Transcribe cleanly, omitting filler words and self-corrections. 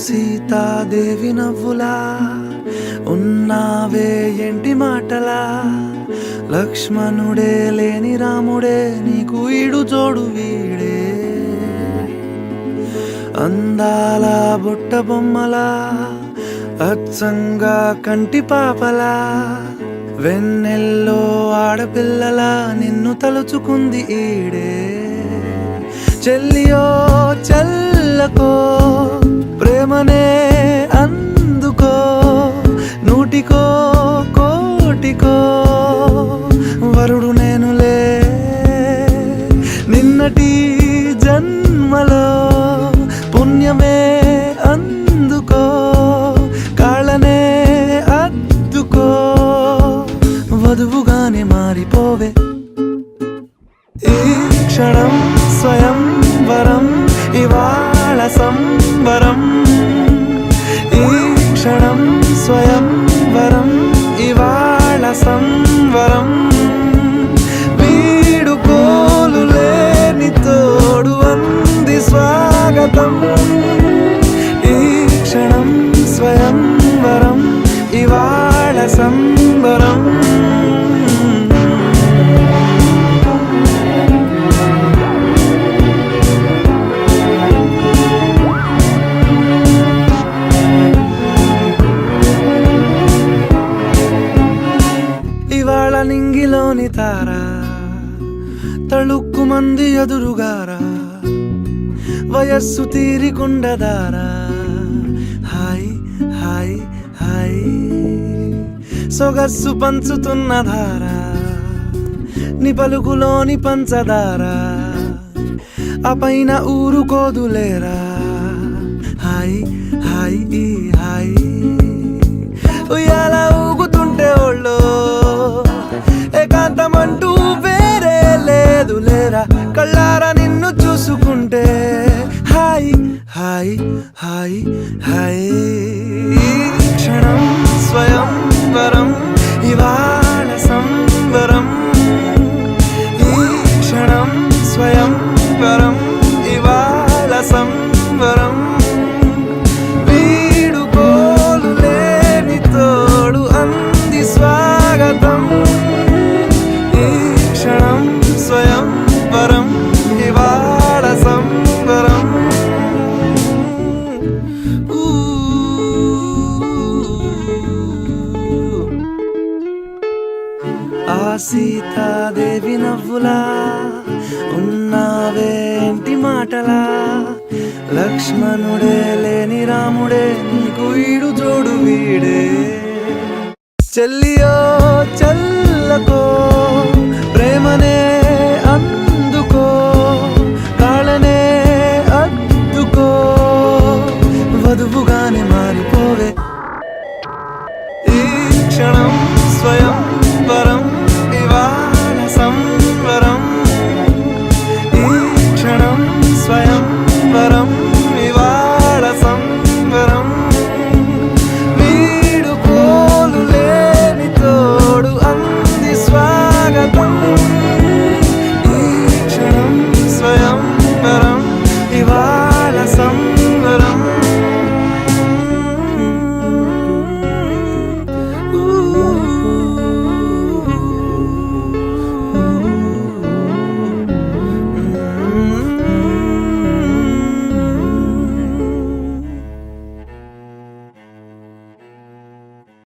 సీతాదేవి నవ్వులా ఉన్నావే ఎంటి మాటలా, లక్ష్మణుడే లేని రాముడే నీకు ఈడు జోడు వీడే. అందాల బుట్ట బొమ్మలా అచ్చంగా కంటి పాపలా, వెన్నెల్లో ఆడపిల్లలా నిన్ను తలుచుకుంది ఈడే. చెల్లియో చల్లకో ప్రేమనే అందుకో, నూటికో కోటికో వరుడు నేనులే. నిన్నటి జన్మలో పుణ్యమే అందుకో, కాళ్ళనే అద్దుకో, వధువుగానే మారిపోవే. ఈ క్షణం స్వయం వరం, ఇవాళ సంబరం. ఈ క్షణం స్వయం వరం, ఇవాళ సంబరం. వీడుకోలు లేని తోడు అంది స్వాగతం. ఈ క్షణం స్వయం వరం, ఇవాళ సంబరం. ఇవాళ నింగిలోని తారా తళుక్కు మంది ఎదురుగారా, వయస్సు తీరికుండదారా. హాయ్ హాయ్ హాయ్ సొగస్సు పంచుతున్న ధారా, నీ పలుకులోని పంచదారా, ఆ పైన ఊరుకోదులేరా. హాయ్ హాయ్ ఈ హాయ్ ఉయ్యాల ఊగుతుంటే ఒళ్ళో ఏకాంతమంటూ వేరే లేదు లేరా. కళ్ళారా నిన్ను చూసుకుంటే హాయ్ హాయ్ హాయ్ హాయ్. క్షణం స్వయం వరం, ఇవాళ సంబరం. ఈ క్షణం స్వయం వరం, ఇవాళ సంబరం. వీడుకోలు లేని తోడు అంది స్వాగతం. ఈ క్షణం స్వయం వరం, ఇవాళ సంబరం. ఆ సీతాదేవి నవ్వులా ఉన్నావేంటి మాటలా, లక్ష్మణుడే లేని రాముడే నీకు ఈడు జోడు వీడే. చెల్లియో చల్లకో ప్రేమనే అందుకో, కాళ్ళనే అద్దుకో, వధువుగానే మారిపోవే. ఈ క్షణం స్వయం